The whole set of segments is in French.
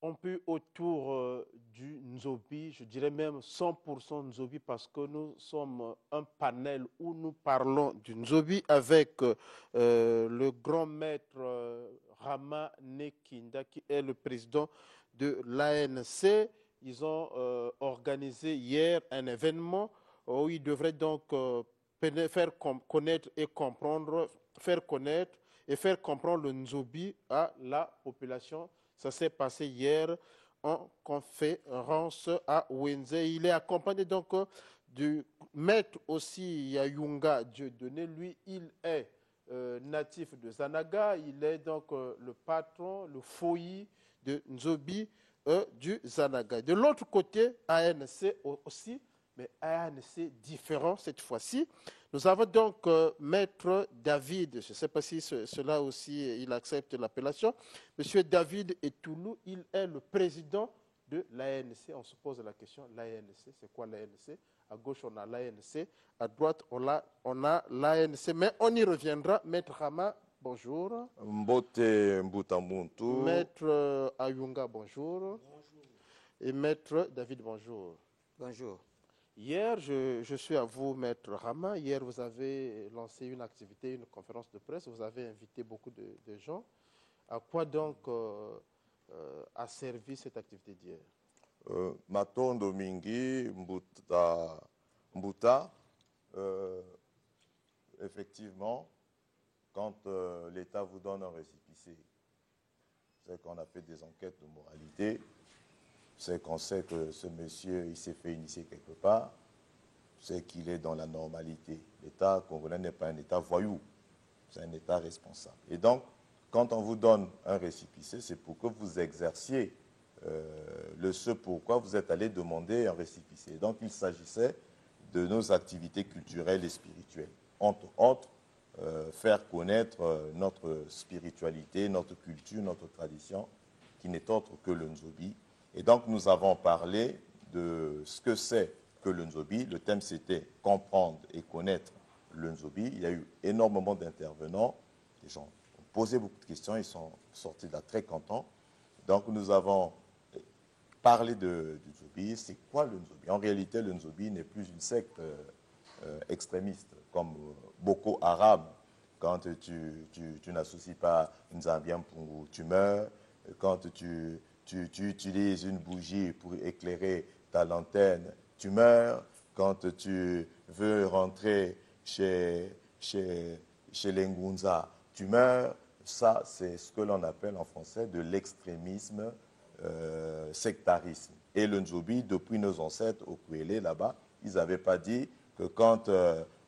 un peu autour du Nzobi, je dirais même 100% Nzobi parce que nous sommes un panel où nous parlons du Nzobi avec le grand maître Rama Nekinda qui est le président de l'ANC. Ils ont organisé hier un événement où ils devraient donc faire connaître et comprendre, faire connaître et faire comprendre le Nzobi à la population. Ça s'est passé hier en conférence à Wenze. Il est accompagné donc du maître aussi Yayunga Dieudonné. Lui, il est natif de Zanaga. Il est donc le patron, le foyer de Nzobi du Zanaga. De l'autre côté, ANC aussi, mais ANC différent cette fois-ci. Nous avons donc Maître David, je ne sais pas si cela aussi, il accepte l'appellation. Monsieur David Etoulou, il est le président de l'ANC. On se pose la question, l'ANC, c'est quoi l'ANC? À gauche, on a l'ANC, à droite, on a l'ANC, mais on y reviendra. Maître Rama, bonjour. Mbote Mbutamuntu. Maître Ayunga, bonjour. Bonjour. Et Maître David, bonjour. Bonjour. Hier, je suis à vous, Maître Rama. Hier, vous avez lancé une activité, une conférence de presse. Vous avez invité beaucoup de gens. À quoi donc a servi cette activité d'hier? Matondo Mingi, Mbuta. Effectivement, quand l'État vous donne un récépissé, c'est qu'on a fait des enquêtes de moralité, c'est qu'on sait que ce monsieur, il s'est fait initier quelque part, c'est qu'il est dans la normalité. L'État congolais n'est pas un État voyou, c'est un État responsable. Et donc, quand on vous donne un récépissé, c'est pour que vous exerciez ce pourquoi vous êtes allé demander un récépissé. Donc, il s'agissait de nos activités culturelles et spirituelles. Entre autres, faire connaître notre spiritualité, notre culture, notre tradition, qui n'est autre que le Nzobi. Et donc, nous avons parlé de ce que c'est que le Nzobi. Le thème, c'était comprendre et connaître le Nzobi. Il y a eu énormément d'intervenants. Les gens ont posé beaucoup de questions. Ils sont sortis de là très contents. Donc, nous avons parlé du Nzobi. C'est quoi le Nzobi? En réalité, le Nzobi n'est plus une secte extrémiste comme Boko Haram. Quand tu n'associes pas Nzambien pour tu meurs. Quand tu utilises une bougie pour éclairer ta lanterne, tu meurs. Quand tu veux rentrer chez les Ngunza, tu meurs. Ça, c'est ce que l'on appelle en français de l'extrémisme sectarisme. Et le Nzobi, depuis nos ancêtres au Kouélé, là-bas, ils n'avaient pas dit que quand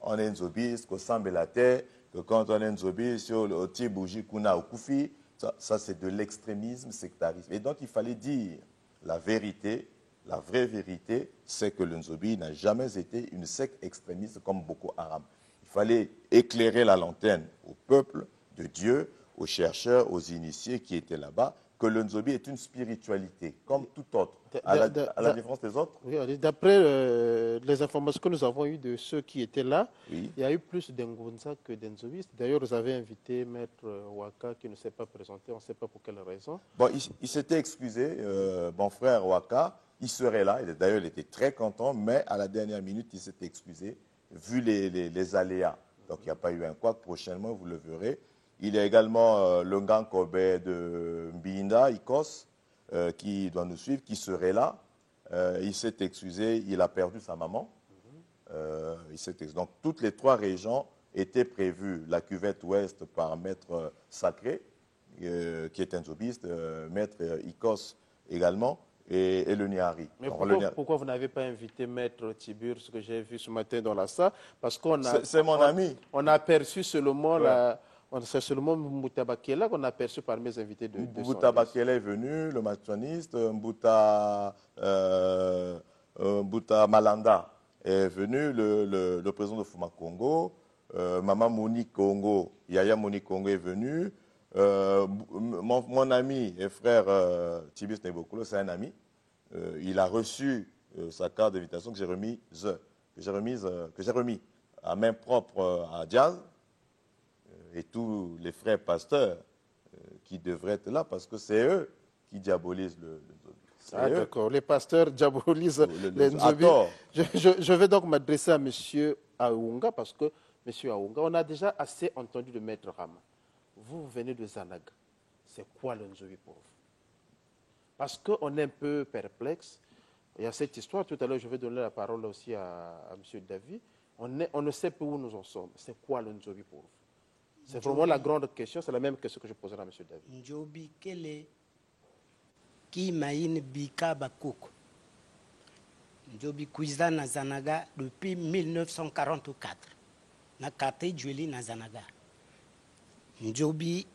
on est Nzobi, c'est qu'on semble la terre, que quand on est Nzobi, sur le petit bougie kuna au Koufi, ça c'est de l'extrémisme sectarisme. Et donc, il fallait dire la vérité, la vraie vérité, c'est que le Nzobi n'a jamais été une secte extrémiste comme Boko Haram. Il fallait éclairer la lanterne au peuple de Dieu, aux chercheurs, aux initiés qui étaient là-bas, que le Nzobi est une spiritualité, comme tout autre, à la différence des autres. Oui, d'après les informations que nous avons eues de ceux qui étaient là, oui. Il y a eu plus d'Ngunza que d'Nzobis. D'ailleurs, vous avez invité Maître Waka qui ne s'est pas présenté, on ne sait pas pour quelle raison. Bon, il s'était excusé, mon frère Waka, il serait là, d'ailleurs il était très content, mais à la dernière minute, il s'était excusé, vu les aléas. Donc il n'y a pas eu un quoi, prochainement vous le verrez. Il y a également le Ngan Kobe de Mbinda, Ikos, qui doit nous suivre, qui serait là. Il s'est excusé, il a perdu sa maman. Donc toutes les trois régions étaient prévues. La cuvette ouest par Maître Sacré, qui est un zobiste, Maître Ikos également, et le Niari. Mais pourquoi vous n'avez pas invité Maître Tibur, ce que j'ai vu ce matin dans la salle? Parce qu'on a... C'est mon ami. On a aperçu seulement la... C'est seulement Moutabakela qu'on a aperçu parmi mes invités de Moutabakela est venu, le matuaniste, Mbouta Malanda est venu, le président de Fuma Congo, Maman Monique Congo, Yaya Monique Congo est venu, mon ami et frère Tibis Nebokolo, c'est un ami, il a reçu sa carte d'invitation que j'ai remis à main propre à Diaz, et tous les frères pasteurs qui devraient être là, parce que c'est eux qui diabolisent le Nzobi. Ah, d'accord. Les pasteurs diabolisent les à Nzobi. tort. Je vais donc m'adresser à M. Aounga parce que, M. Aounga, on a déjà assez entendu de Maître Rama. Vous venez de Zanaga. C'est quoi le Nzobi pour vous? Parce qu'on est un peu perplexe. Il y a cette histoire. Tout à l'heure, je vais donner la parole aussi à M. David. On ne sait pas où nous en sommes. C'est quoi le Nzobi pour vous? C'est vraiment la grande question. C'est la même question que je poserai à M. David. Nzobi, quel est qui maïne bika bakoko? Nzobi kuiza na Zanaga depuis 1944. Na quartier Djueli na Zanaga. Nzobi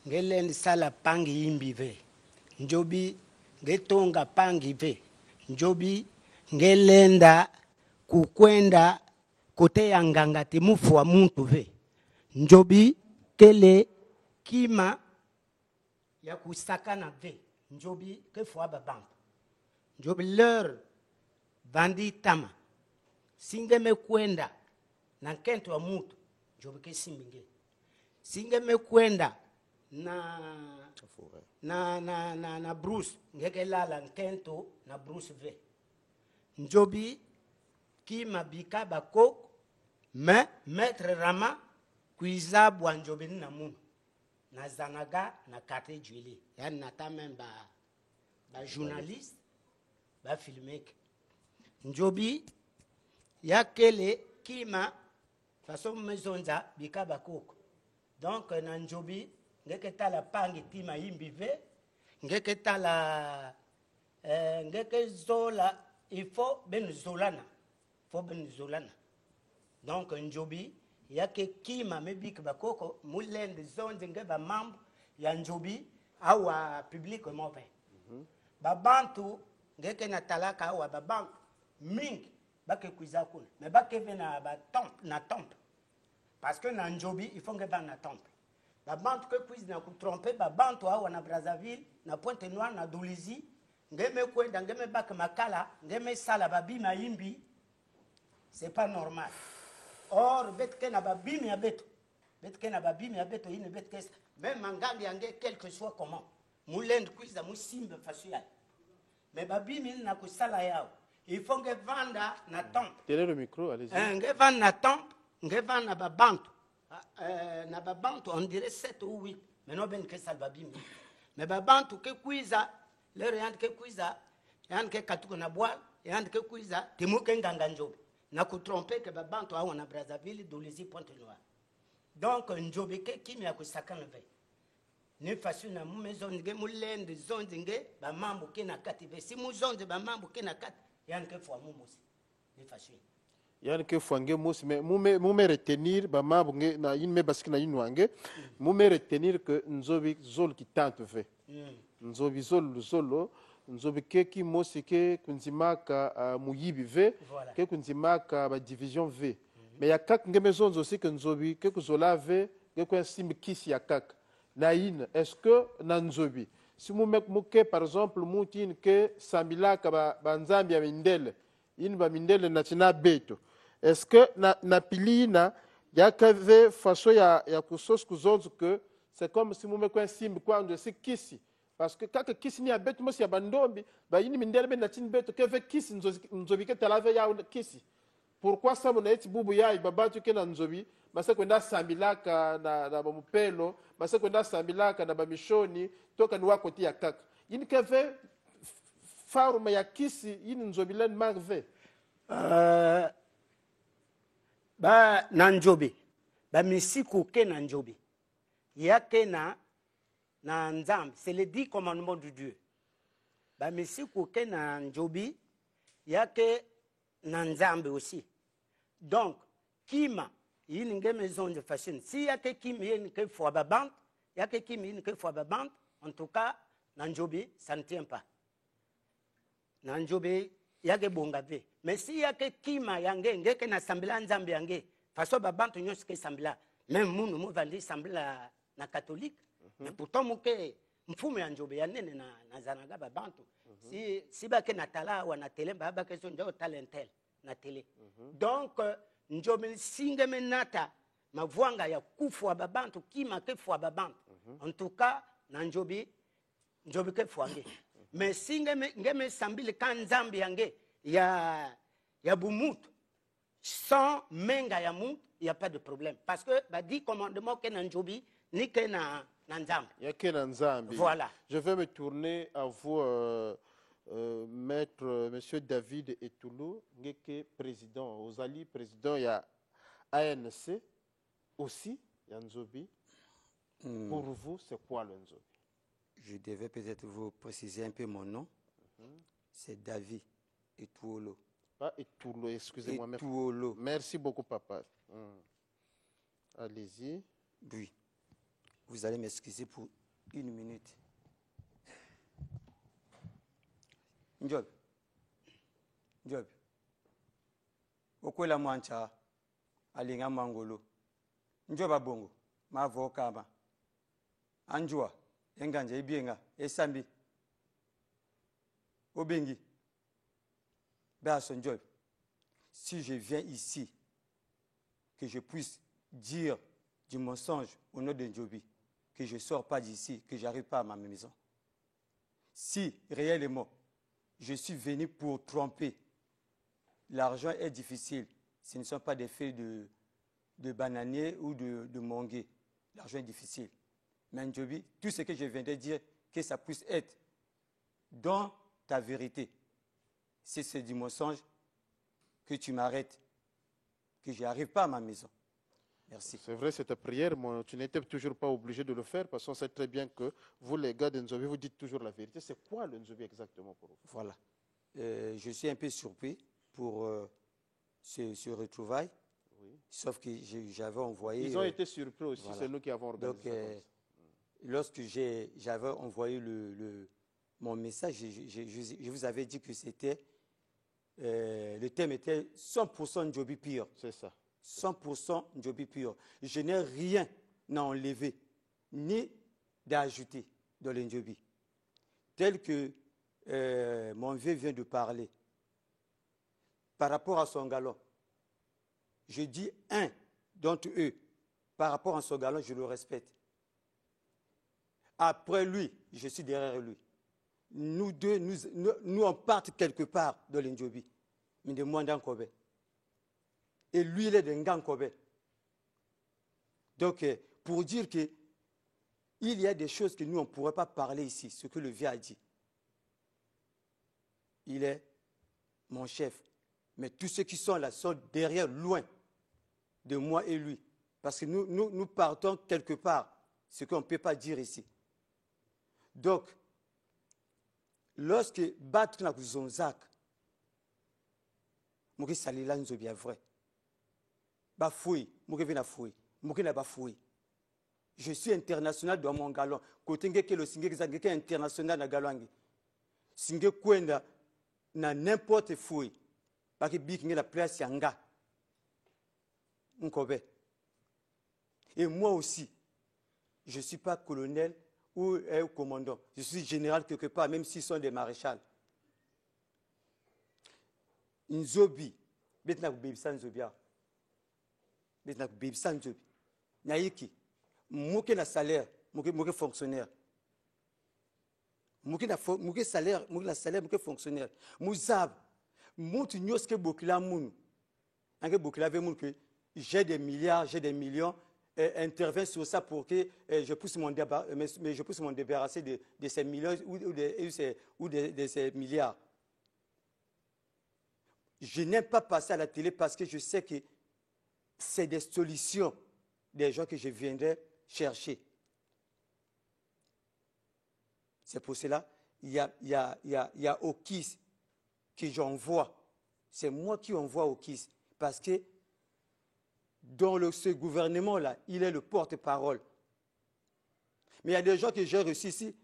ngelendi sala pangi imbive. Nzobi ngetonga pangi ve. Nzobi ngelenda kukwenda kote ya nganga timufu wa muntu ve. Nzobi kele kima ya kusakana ve. Nzobi ke fwa babambo. Nzobi leur bandi tama. Singe me kwenda na kento wa mutu. Nzobi ke simbinge. Singe me kwenda na Bruce. Ngeke lala nkento na Bruce ve. Nzobi kima bika bako me Maître Rama kuiza bwa Nzobi na munu. Na Zanaga na quartier Djueli. Yani nata même ba journaliste, ba filmmaker. Nzobi ya kele kima façon mezonza bika bakoko. Donc na Nzobi ngeke tala pangi tima imbive, ngeke tala ngeke zola, il faut ben zolana. Faut ben zolana. Donc Nzobi yake kima mebik bakoko mulende zonde nge ba mambo ya Nzobi awa public move. Babantu ngeke na talaka awa babantu mingi bake kuiza kuna. Mais bake vena ba temple na temple. Parce que na Nzobi il faut nge ba na temple. Babantu ke kuiza na kutromper babantu awa na Brazzaville, na Pointe Noire, na Dolisie, ngeme kwenda ngeme bake makala, ngeme sala babima imbi. C'est pas normal. Or, betke na babimi ya beto. Betke na babimi ya beto, ine betke. Même mangambi yange, quel que soit comment. Moulend kuiza musimbe fasuyai. Mais babimi na kusala yao. Il faut que vanda na temple. Tenez le micro, allez-y. Nge vanda na temple, nge vanda na babantu. Na babantu, on dirait 7 ou 8. Mais non ben que sal babimi. Mais babantu ke kuiza, leur yand ke kuiza, yand ke katuko na bois, yand ke kuiza, timuke nganga Nzobi. Na kutromper que babantu awa na Brazzaville, Dolisie, Pointe Noire. Donc Nzobi ke kimi ya kusakana ve. Ne fasu na maison nge mulende zonde nge ba mambo ke na kati ve. Si mu zonde ba mambo ke na kati, yan ke fwa mumosi. Ne fasu. Yan ke fwa nge mosi, mais mume retenir ba mambo nge na yin me basiki na yin wange, mume retenir que Nzobi zol ki tante ve. Nzobi zolo Nzobi ke ki mosi ke kunzimaka muyibi ve, ke kunzimaka ba division ve. Mais ya kak nge maison aussi que Nzobi ke kuzola ve, ke kwa simbi kisi ya kak. Na yin, est-ce que na Nzobi, si muke par exemple mutin ke sambilaka ba nzambi ya mindele, yin ba mindele na tina beto, est-ce que na pilina ya kave façon ya kusos kuzonzo que c'est comme si mume kwa simbi kwa ndo si kisi. Parce que quand kisi ni abet mo si abandombi ba yini mindele be na tin beto ke ve kisi Nzobi ke talave ya kisi. Pourquoi ça mon eti bubu ya babatu ke na Nzobi basa kwenda sambilaka na bamupelo basa kwenda sambilaka na bamishoni toka ni wako tia kaka yini ke ve faruma ya kisi yini Nzobi len marve Ba na Nzobi ba misiku ke na Nzobi yake na Nzambe, c'est les 10 commandements de Dieu. Ba misiku ke na Nzobi yake na Nzambe aussi. Donc kima yini nge maison de fashion. Si yake kima yini ke fwa babante, yake kima yini ke fwa babante, en tout cas na Nzobi ça ne tient pas. Na Nzobi yake bonga ve. Mais si yake kima yange ngeke na sambila Nzambe yange, façon babante nyos ke sambila. Même munu mu vandi sambila na catholique. Mais pourtant muke mfumu ya Nzobi ya nene na Zanaga babantu. Si bake na tala wa na tele ba bake so njo talentel na tele. Donc Nzobi singe menata mavwanga ya kufu wa babantu kima ke fwa babantu. En tout cas na Nzobi njobi ke fwange mais si ngeme sambile kan nzambi yange ya bumutu sans menga ya mutu il y a pas de problème parce que ba dit commandement ke na njobi ni ke na nzambi ya ke na nzambi. Voilà. Je vais me tourner à vous maître monsieur David Etoulou ngeke président ozali président ya ANC aussi ya nzobi. Pour vous c'est quoi le nzobi? Je devais peut-être vous préciser un peu mon nom. C'est David Etoulou. Pas Etoulou, excusez-moi. Etoulou. Merci beaucoup, papa. Allez-y. Oui. Vous allez m'excuser pour 1 minute. Njob. Njob. Okwela mwancha alinga mangolo. Njoba bongo. Ma vokama. Anjua. Enganja ibienga. Esambi. Obengi. Njob. Si je viens ici, que je puisse dire du mensonge au nom de Njobi, que je ne sors pas d'ici, que je n'arrive pas à ma maison. Si réellement je suis venu pour tromper, l'argent est difficile. Ce ne sont pas des faits de bananier ou de manguier. L'argent est difficile. Mais Njobi, tout ce que je viens de dire, que ça puisse être dans ta vérité. Si c'est du mensonge, que tu m'arrêtes, que je n'arrive pas à ma maison. Merci. C'est vrai, cette prière, mais tu n'étais toujours pas obligé de le faire parce qu'on sait très bien que vous, les gars de Nzobi, vous dites toujours la vérité. C'est quoi le Nzobi exactement pour vous? Voilà. Je suis un peu surpris pour ce retrouvaille. Oui. Sauf que j'avais envoyé... Ils ont été surpris aussi, voilà. C'est nous qui avons organisé donc, lorsque j'avais envoyé mon message, je vous avais dit que c'était... le thème était 100% Njobi pur. C'est ça. 100% Njobi pur. Je n'ai rien à enlever, ni d'ajouter dans le Njobi. Tel que mon vieux vient de parler. Par rapport à son galon, je dis un d'entre eux, par rapport à son galon, je le respecte. Après lui, je suis derrière lui. Nous deux, nous on part quelque part dans le Njobi. Mais de moi, Kobe. Et lui, il est de Ngankobe. Donc, pour dire qu'il y a des choses que nous, on ne pourrait pas parler ici, ce que le vieux a dit. Il est mon chef. Mais tous ceux qui sont là sont derrière, loin de moi et lui. Parce que nous partons quelque part, ce qu'on ne peut pas dire ici. Donc, lorsque battre na kuzonzak, moki salila nzobi ya vrai. Ba fouille, moki vina fouille, moki na ba fouille. Je suis international dans mon galon. Côté ngeke lo singe ngeke international na galwangi. Singe kwenda na n'importe fouille. Baki biki nge la place yanga. Nkobe. Et moi aussi, je ne suis pas colonel ou commandant. Je suis général quelque part, même s'ils sont des maréchals. Nzobi, betna bebisa nzobia. Betna bebisa nzobi. Naiki, mouke na salaire, mouke fonctionnaire. Mouke salaire, mouke fonctionnaire. Mouzab, mouti nyoske bokila mounou. Ange bokila ve mounou que j'ai des milliards, j'ai des millions. Intervient sur ça pour que je puisse m'en débarrasser de ces millions ou de ces milliards. Je n'aime pas passer à la télé parce que je sais que c'est des solutions des gens que je viendrai chercher. C'est pour cela il y a Okis que j'envoie. C'est moi qui envoie Okis parce que dans ce gouvernement-là, il est le porte-parole. Mais il y a des gens que j'ai reçus ici.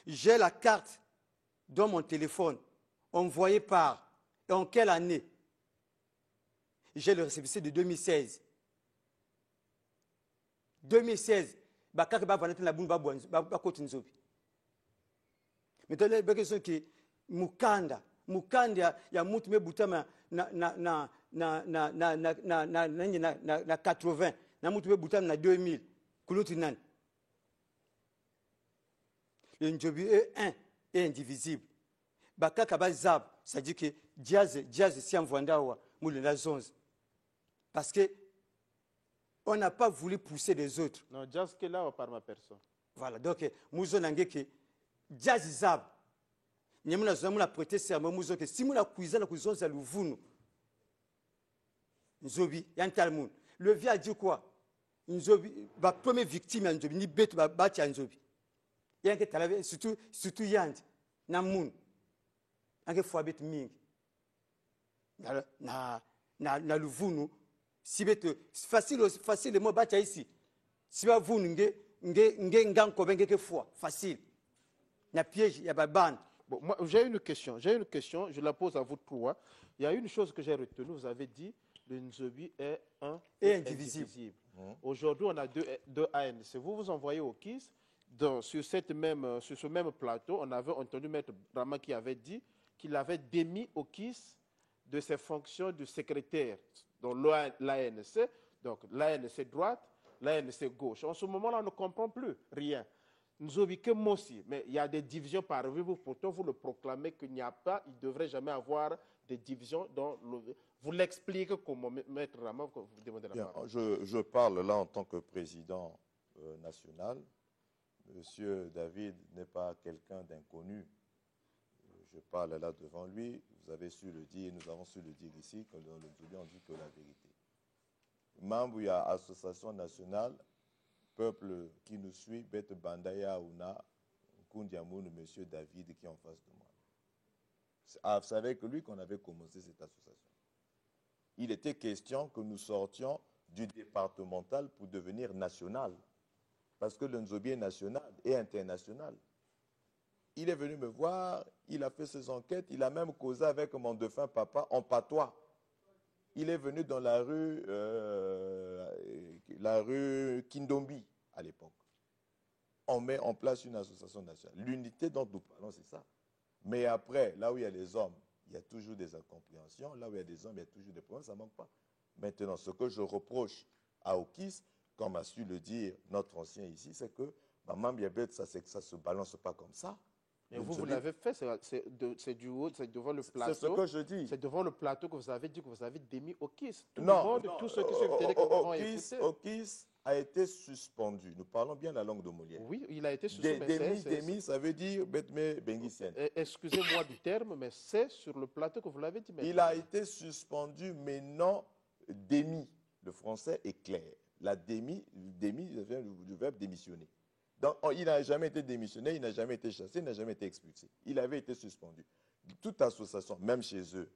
J'ai la carte dans mon téléphone, envoyée par, en quelle année? J'ai le récépissé de 2016. 2016. Maintenant, il y a des gens qui Mukanda ya mutu me butama na 80 na mutu me butama na 2000 kulutu nani Le Ndjobi est un et indivisible. Bakaka Bazab, c'est-à-dire que Diaz si Mwandawa, Moulina Zonz. Parce que on n'a pas voulu pousser les autres. Non, Jazz que là, par ma personne. Voilà, donc, Mouzo Nangeke, Diaz Zab, Nyamuna Zamuna prêté serment, Mouzo, que si Moula Kouizan, Kouzon Zalouvoun, Nzobi, Yantalmoun. Le vieux a dit quoi? Nzobi, la première victime, Nzobi, ni bête, Bati Nzobi. Surtout Yand, Namoun. Ange Fouabet Ming. Na Louvounou. Si bête, facile, le mot Bati ici. Si va vous, ngan kobenge fois, facile. Na piège, ya baban. Bon, moi, j'ai une question, je la pose à vous trois. Il y a une chose que j'ai retenue, vous avez dit, le Nzobi est un et indivisible. Aujourd'hui, on a deux ANC. Vous envoyez au KIS, sur ce même plateau, on avait entendu Maître Rama qui avait dit qu'il avait démis au KIS de ses fonctions de secrétaire dans l'ANC, donc l'ANC droite, l'ANC gauche. En ce moment-là, on ne comprend plus rien. Nzobi que Mossi, mais il y a des divisions parmi vous, pourtant vous le proclamez qu'il n'y a pas, il ne devrait jamais avoir des divisions dans le... Vous l'expliquez comment, Maître Rama, vous demandez la parole. Je parle là en tant que président national. Monsieur David n'est pas quelqu'un d'inconnu. Je parle là devant lui. Vous avez su le dire, nous avons su le dire ici, que dans le Nzobi, on dit que la vérité. Membre, il y a Association nationale, peuple qui nous suit, Bête Bandaya Ouna, Kundiamoun, monsieur David qui est en face de moi. C'est avec lui qu'on avait commencé cette association. Il était question que nous sortions du départemental pour devenir national. Parce que le Nzobi est national et international. Il est venu me voir, il a fait ses enquêtes, il a même causé avec mon défunt papa en patois. Il est venu dans la rue Kindombi à l'époque. On met en place une association nationale. L'unité dont nous parlons, c'est ça. Mais après, là où il y a les hommes, il y a toujours des incompréhensions. Là où il y a des hommes, il y a toujours des problèmes. Ça ne manque pas. Maintenant, ce que je reproche à Okis, comme a su le dire notre ancien ici, c'est que Maman Biabet, ça ne se balance pas comme ça. Et vous l'avez fait, c'est du haut, c'est devant le plateau. C'est ce que je dis. C'est devant le plateau que vous avez dit que vous avez démis Okis. Non, tous ceux qui suivent télé Okis a été suspendu. Nous parlons bien la langue de Molière. Oui, il a été suspendu. Démis, ça veut dire Betme Benguissien. Excusez-moi du terme, mais c'est sur le plateau que vous l'avez dit. Il a été suspendu, mais non démis. Le français est clair. La démis vient du verbe démissionner. Donc, il n'a jamais été démissionné, il n'a jamais été chassé, il n'a jamais été expulsé. Il avait été suspendu. Toute association, même chez eux,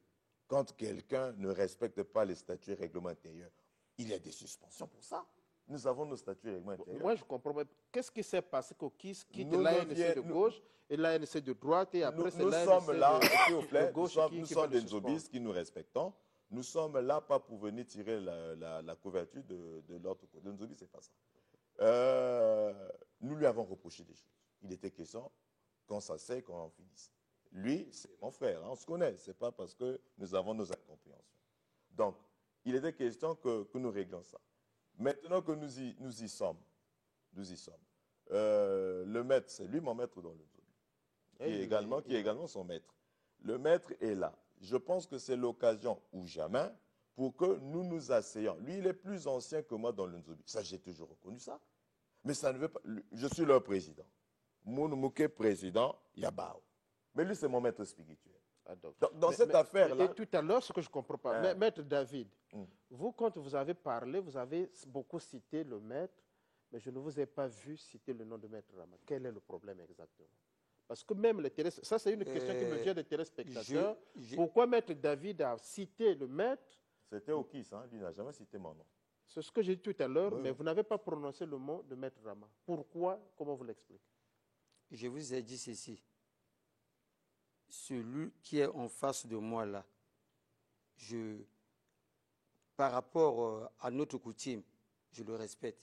quand quelqu'un ne respecte pas les statuts et règlements intérieurs, il y a des suspensions pour ça. Nous avons nos statuts et règlements intérieurs. Moi, je comprends. Qu'est-ce qui s'est passé qu'Okis quitte l'ANC de gauche et l'ANC de droite et après c'est l'ANC de gauche nous sommes des Nzobis qui nous respectons. Nous sommes là pas pour venir tirer la couverture de l'autre côté. Le Nzobi, ce n'est pas ça. Nous lui avons reproché des choses. Il était question qu'on s'asseye, qu'on en finisse. Lui, c'est mon frère, hein, on se connaît. Ce n'est pas parce que nous avons nos incompréhensions. Donc, il était question que nous réglions ça. Maintenant que nous y sommes, le maître, c'est lui mon maître dans le Nzobi, qui est également son maître. Le maître est là. Je pense que c'est l'occasion ou jamais pour que nous nous asseyons. Lui, il est plus ancien que moi dans le Nzobi. Ça, j'ai toujours reconnu ça. Mais ça ne veut pas... Je suis leur président. Mounouke, président, Yabao. Mais lui, c'est mon maître spirituel. Ah, dans cette affaire-là... Et tout à l'heure, ce que je ne comprends pas, Maître David, vous, quand vous avez parlé, vous avez beaucoup cité le maître, mais je ne vous ai pas vu citer le nom de Maître Rama. Quel est le problème exactement? Parce que même les téléspectateurs, ça c'est une question qui me vient des téléspectateurs. Pourquoi Maître David a cité le maître? C'était Okis, hein? Lui n'a jamais cité mon nom. C'est ce que j'ai dit tout à l'heure, mais vous n'avez pas prononcé le mot de Maître Rama. Pourquoi? Comment vous l'expliquez? Je vous ai dit ceci. Celui qui est en face de moi là, par rapport à notre coutume, je le respecte.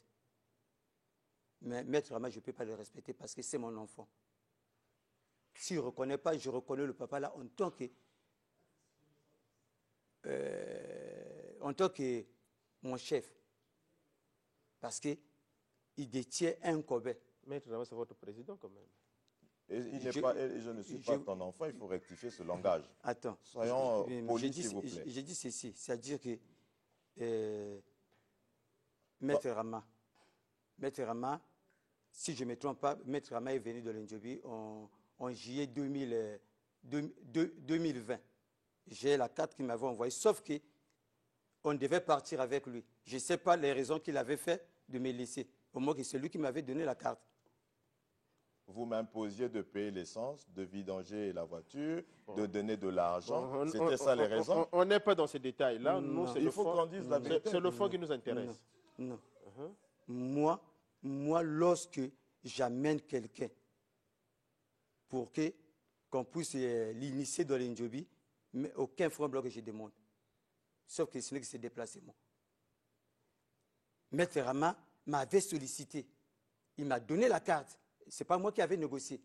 Mais Maître Rama, je ne peux pas le respecter parce que c'est mon enfant. S'il ne reconnaît pas, je reconnais le papa là en tant que mon chef. Parce qu'il détient un Kobe. Maître Rama, c'est votre président quand même. Et, je ne suis pas ton enfant, il faut rectifier ce langage. Attends. Soyons polis, s'il vous plaît. J'ai dit ceci, c'est-à-dire que Maître Rama, si je ne me trompe pas, Maître Rama est venu de l'Indjobi en juillet 2020. J'ai la carte qu'il m'avait envoyée, sauf qu'on devait partir avec lui. Je ne sais pas les raisons qu'il avait fait de me laisser. Au moins que c'est lui qui m'avait donné la carte. Vous m'imposiez de payer l'essence, de vidanger la voiture, de donner de l'argent. C'était ça les raisons? On n'est pas dans ces détails-là. Il faut qu'on dise la vérité. C'est le fond qui nous intéresse. Non. Moi, lorsque j'amène quelqu'un pour qu'on puisse l'initier dans l'Indjobi, mais aucun franc bloc que je demande. Sauf que ce n'est que c'est déplacement. Maître Rama m'avait sollicité. Il m'a donné la carte. Ce n'est pas moi qui avais négocié.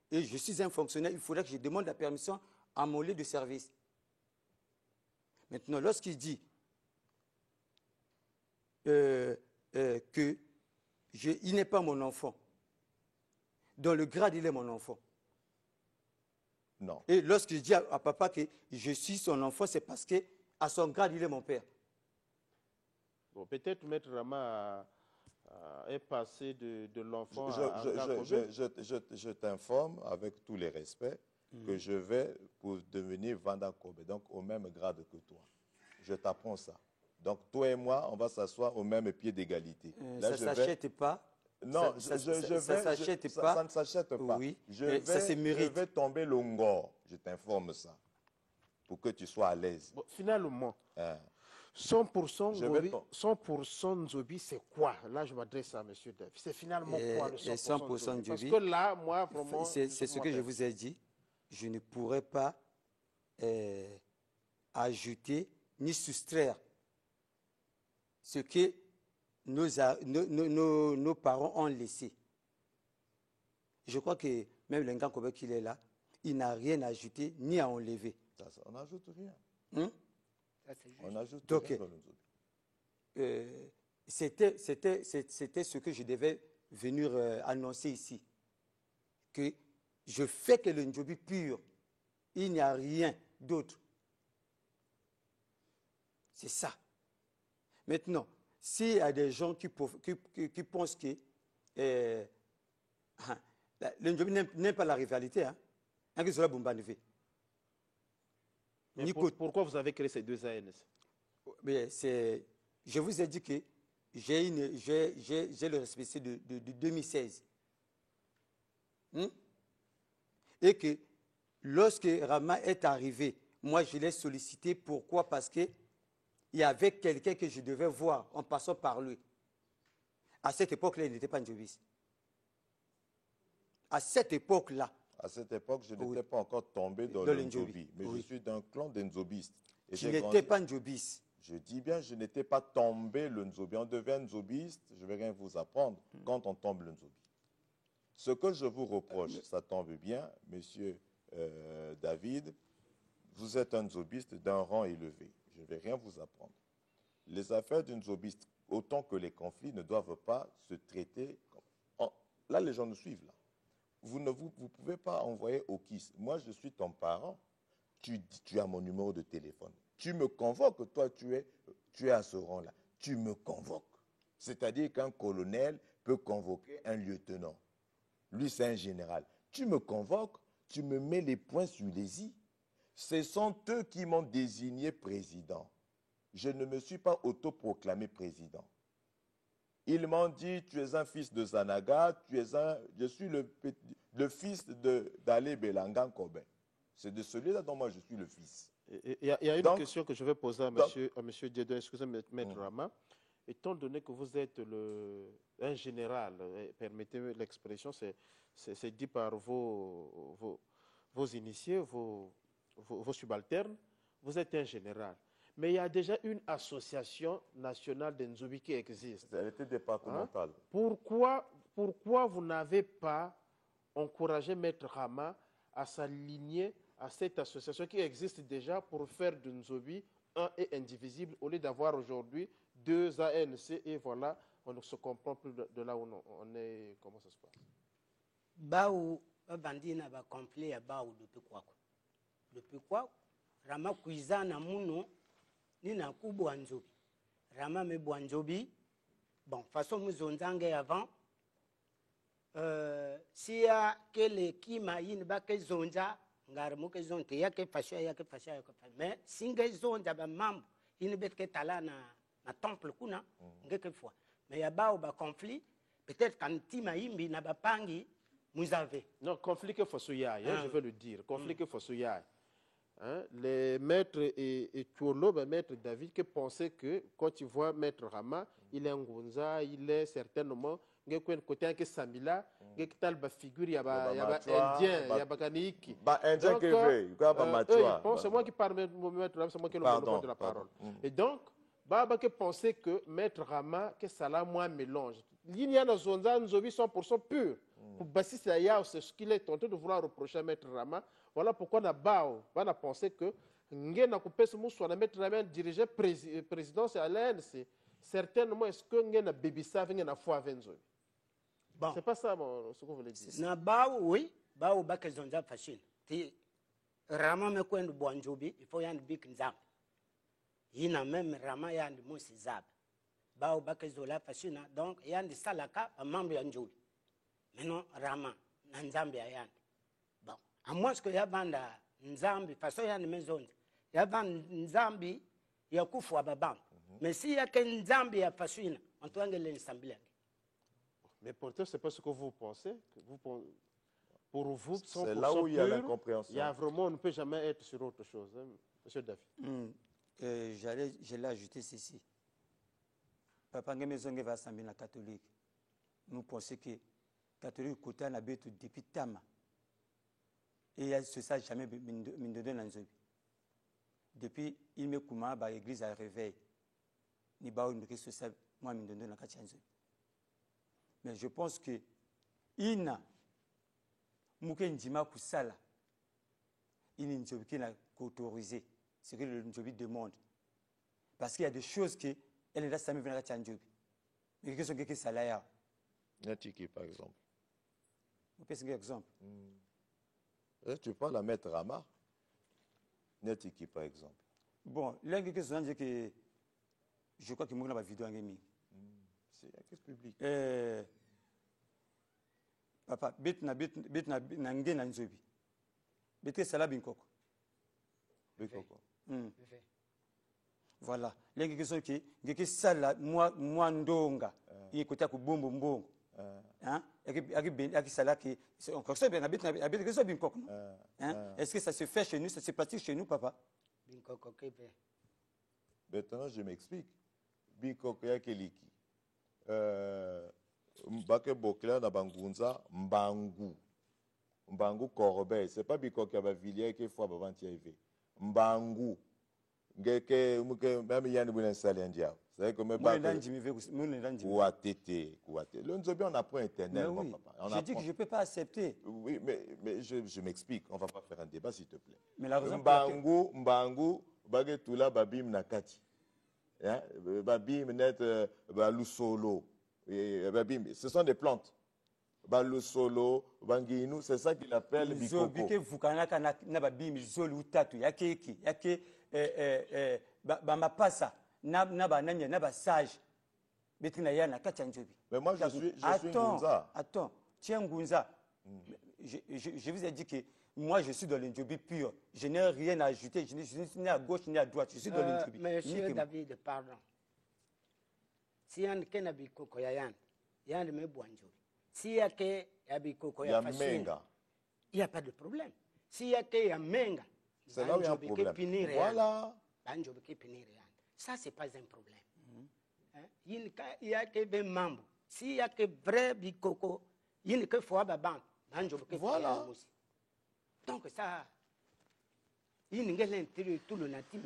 Et je suis un fonctionnaire, il faudrait que je demande la permission à mon lieu de service. Maintenant, lorsqu'il dit qu'il n'est pas mon enfant, dans le grade, il est mon enfant. Non. Et lorsqu'il dit à papa que je suis son enfant, c'est parce qu'à son grade, il est mon père. Bon, peut-être Maître Rama est passé de l'enfant à je t'informe avec tous les respects que je vais pour devenir Vanda Kobe, donc au même grade que toi. Je t'apprends ça. Donc toi et moi, on va s'asseoir au même pied d'égalité. Ça ne s'achète pas. Non, ça ça ne s'achète pas. Oui, je vais tomber le ngor. Je t'informe ça. Pour que tu sois à l'aise. Bon, finalement, 100% Nzobi, c'est quoi? Là, je m'adresse à M. Dev. C'est finalement quoi le 100% Nzobi? Parce que là, moi, vraiment... C'est ce que je vous ai dit. Je ne pourrais pas ajouter ni soustraire ce que nos parents ont laissé. Je crois que même l'Engan Kobe qu'il est là, il n'a rien à ajouter ni à enlever. On n'ajoute rien. On n'ajoute rien dans c'était ce que je devais venir annoncer ici. Que je fais que le Ndjobi pur, il n'y a rien d'autre. C'est ça. Maintenant, s'il y a des gens qui pensent que le Ndjobi n'aime pas la rivalité, pourquoi vous avez créé ces deux ANC? Je vous ai dit que j'ai le respect de 2016. Et que lorsque Rama est arrivé, moi je l'ai sollicité. Pourquoi? Parce qu'il y avait quelqu'un que je devais voir en passant par lui. À cette époque-là, il n'était pas Ndjobiste. À cette époque-là. À cette époque, je n'étais pas encore tombé dans le Ndjobi. Mais je suis d'un clan d'Nzobistes. Tu n'étais pas Ndjobiste. Je dis bien, je n'étais pas tombé le Nzobi. On devient Nzobiste, je ne vais rien vous apprendre quand on tombe le Nzobi. Ce que je vous reproche, ça tombe bien, monsieur David, vous êtes un Nzobiste d'un rang élevé. Je ne vais rien vous apprendre. Les affaires d'un Nzobiste, autant que les conflits, ne doivent pas se traiter comme... Là, les gens nous suivent. Là. Vous ne pouvez pas envoyer au kiss. Moi, je suis ton parent. Tu as mon numéro de téléphone. Tu me convoques, toi, tu es à ce rang-là. Tu me convoques. C'est-à-dire qu'un colonel peut convoquer un lieutenant. Lui, c'est un général. Tu me convoques, tu me mets les points sur les i. Ce sont eux qui m'ont désigné président. Je ne me suis pas autoproclamé président. Ils m'ont dit, tu es un fils de Zanaga, je suis le fils d'Alé Belangan Kobe. C'est de celui-là dont moi je suis le fils. Il y a une question que je vais poser à M. Diedon, excusez-moi, Maître Rama. Étant donné que vous êtes un général, permettez-moi l'expression, c'est dit par vos initiés, vos subalternes, vous êtes un général. Mais il y a déjà une association nationale de Nzobi qui existe. Elle était départementale. Pourquoi vous n'avez pas encouragé Maître Rama à s'aligner à cette association qui existe déjà pour faire de Nzobi un et indivisible, au lieu d'avoir aujourd'hui deux ANC et voilà, on ne se comprend plus de là où on est, comment ça se passe. Baou babandi na bacomplet ya bao depuis quoi rama kuiza na muno ni na kubwa nzobi rama me bwa nzobi bon façon muzonzange avant siya kele kima yin ba ke zonza ngar mo ke zonte ya ke fasha mais singe zonza ba mambo yin bet ke tala na temple kuna ngeke fois mais ya bao ba conflit peut-être quand tima yimbi na ba pangi vous avez. Non, conflit que Fossouyaï, je veux le dire. Conflit que Fossouyaï. Les maîtres et Tuolo, ben, maître David, qui pensaient que quand tu vois maître Rama, il est un Ngunza, il est certainement, il y a un côté qui Samila, il y a une figure, il y a un Indien, il y a un Kaniki. Indien qui veut, il y a c'est moi qui parle, maître Rama, c'est moi qui ai le monopole de la parole. Et donc, Baba qui pensait que maître Rama, que ça là, moi, mélange. Il y a un Zonza, un Zobi 100% pur. Pour Bassi Sayao, c'est ce qu'il est tenté de vouloir reprocher à Maître Rama. Voilà pourquoi on a pensé que Nguyen a coupé ce mot sur la Maître Rama dirigeait présidence à l'ANC. Certainement, est-ce que Nguyen a bébissa, Nguyen a foi avec Nzobi? Bon. C'est pas ça ce que vous voulez dire. Na bao, oui, bao baka zonza facile. Ti Rama me kwendu Bwanjobi, il faut y avoir bik nzambe. Yina même Rama yandi Mousi Zab. Bao baka zola facile, donc yandi salaka, un membre Njobi. Maintenant, Rama, Nzambi ayandi. Bon, à moins que yabanda Nzambi, façon yandi maison, yabanda Nzambi, yakufu ababam. Mais si y a qu'un Nzambi ya fasuna, on doit l'ensemble. Mais pourtant, c'est pas ce que vous pensez. Pour vous, c'est là où il y a l'incompréhension. Il y a vraiment, on ne peut jamais être sur autre chose, hein, Monsieur David. J'allais ajouter ceci. Papa Ngemezonge va assembler la catholique. Nous pensons que catholique côté na betu depuis tama et ce ça jamais mine de nanzobi depuis il me kuma ba église à réveil ni ba on que ce ça moi mine de na kachanzo mais je pense que ina muke ndima kusala ini nzobi qui n'a qu'autorisé ce que le nzobi demande parce qu'il y a des choses que elle est jamais venir kachanzo mais que ce que ça là Netiki par exemple. Vous pouvez un exemple. Tu parles à Maître Rama, Netiki par exemple. Bon, là, quelque chose que je crois que moi, la vidéo en mis. C'est un public. Papa, bit na nge na nzobi. Bit sala binkoko. Binkoko. Voilà. Là, quelque chose que sala moi ndonga. Il est côté à kubombo mbongo. Est-ce que ça se fait chez nous, ça se pratique chez nous, papa? Maintenant, je m'explique. Binkoko ya keliki. Mbake bokla na bangunza mbangu. Mbangu korbe. C'est pas Binkoko ya Bavilliers qui fois avant y arriver. Mbangu. Ngeke même yann boulen salendia. C'est comme le Nzobi, on apprend éternel. Oui. J'ai dit que je ne peux pas accepter. Oui, mais je m'explique. On ne va pas faire un débat, s'il te plaît. Mais la raison Mbangu, Bagetula, Babim Nakati. Babim net, Balusolo. Babim, ce sont des plantes. Balusolo, Banginou, c'est ça qu'il appelle Bikoko. Bike Vukanaka na Babim, Zolu Tatu, Yakeki, Yake, Bamapasa. Naba sage. Mais moi, je suis Ngunza. Attends, tiens Ngunza. Je vous ai dit que moi, je suis dans l'Indjobi pur. Je n'ai rien à ajouter. Je ne suis ni à gauche ni à droite. Je suis dans l'Indjobi. Monsieur David, pardon. Si y a un kenabi koko yayan, y a un me boanjo. Si y a que yabi koko ya menga, il n'y a pas de problème. Si y a que ya menga, c'est là où il y a un problème. Voilà. Ça, ce n'est pas un problème. Il y a que des membres. S'il y a que vrai bikoko, il n'y a que fois baban. Voilà. Donc ça, il n'y a l'intérieur tout le natif.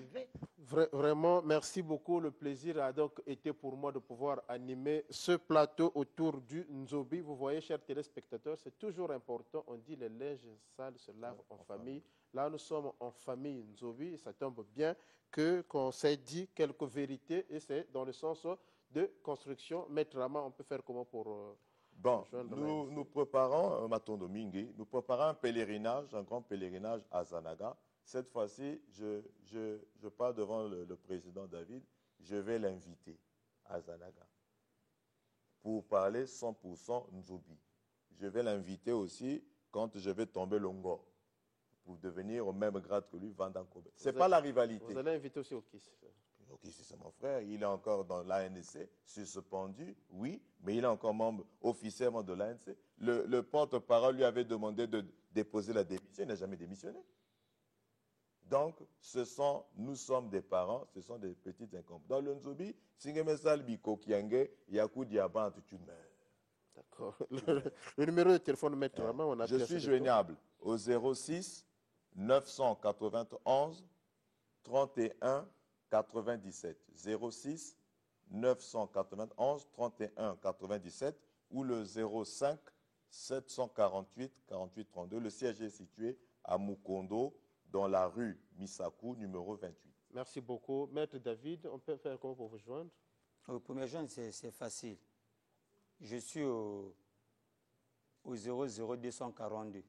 Vraiment, merci beaucoup. Le plaisir a donc été pour moi de pouvoir animer ce plateau autour du Nzobi. Vous voyez, chers téléspectateurs, c'est toujours important. On dit les linges sales se lavent en famille. Là, nous sommes en famille Nzobi. Ça tombe bien qu'on s'est dit quelques vérités et c'est dans le sens de construction. Maître Rama, on peut faire comment pour Bon, rejoindre nous préparons, Maton Domingue, nous préparons un pèlerinage, un grand pèlerinage à Zanaga. Cette fois-ci, je parle devant le président David, je vais l'inviter à Zanaga pour parler 100% Nzobi. Je vais l'inviter aussi quand je vais tomber Longo pour devenir au même grade que lui, Vandan Kobe. Ce n'est pas la rivalité. Vous allez inviter aussi Okis. Ok, c'est mon frère, il est encore dans l'ANC, suspendu, oui, mais il est encore membre officiellement de l'ANC. Le porte-parole lui avait demandé de déposer la démission, il n'a jamais démissionné. Donc, nous sommes des parents, ce sont des petites incompétences. Dans le Nzobi, Singemesal Biko Kiange, Yakou Diaban, tu meurs. D'accord. Le numéro de téléphone, maître Rama, on a Je suis joignable au 06 991 31 97 06 991 31 97 ou le 05 748 48 32. Le siège est situé à Mukondo, dans la rue Misaku, numéro 28. Merci beaucoup. Maître David, on peut faire comment pour vous joindre? Au premier joindre, c'est facile. Je suis au 00242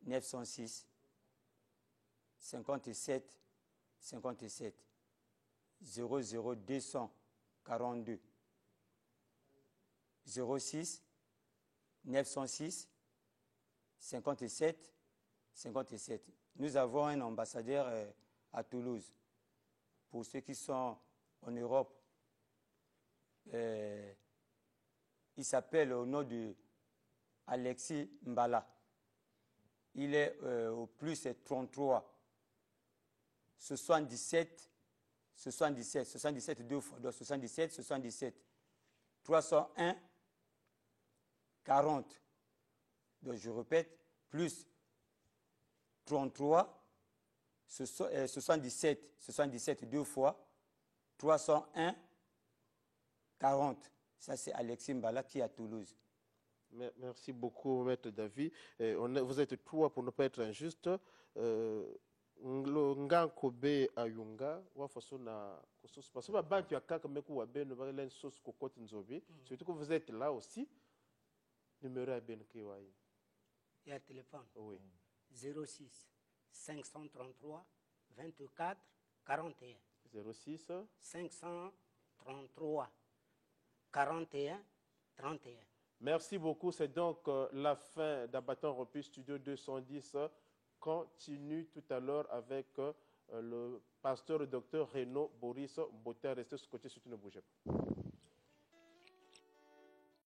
906 57 57 00242 06 906 57 57. Nous avons un ambassadeur à Toulouse. Pour ceux qui sont en Europe, il s'appelle au nom de Alexis Mbala. Il est au plus 33 77 77 77 deux fois, donc 77 77 301 40. Donc je répète, plus 33 77 77 deux fois 301 40. Ça, c'est Alexis Mbala qui est à Toulouse. Merci beaucoup, Maître David. Vous êtes trois pour ne pas être injuste. Ngan Kobe Ayunga, wa façon na kosos parce que bantu ya kaka meku wa ben ba len sos kokoti nzobi. Surtout que vous êtes là aussi. Numéro à ben kiwai. Il y a téléphone. Oui. 06 533 24 41. 06 533 41 31. Merci beaucoup. C'est donc la fin d'Abattant Repu Studio 210. Continue tout à l'heure avec le pasteur et docteur Renaud Boris Botter. Restez scotché, surtout ne bougez pas.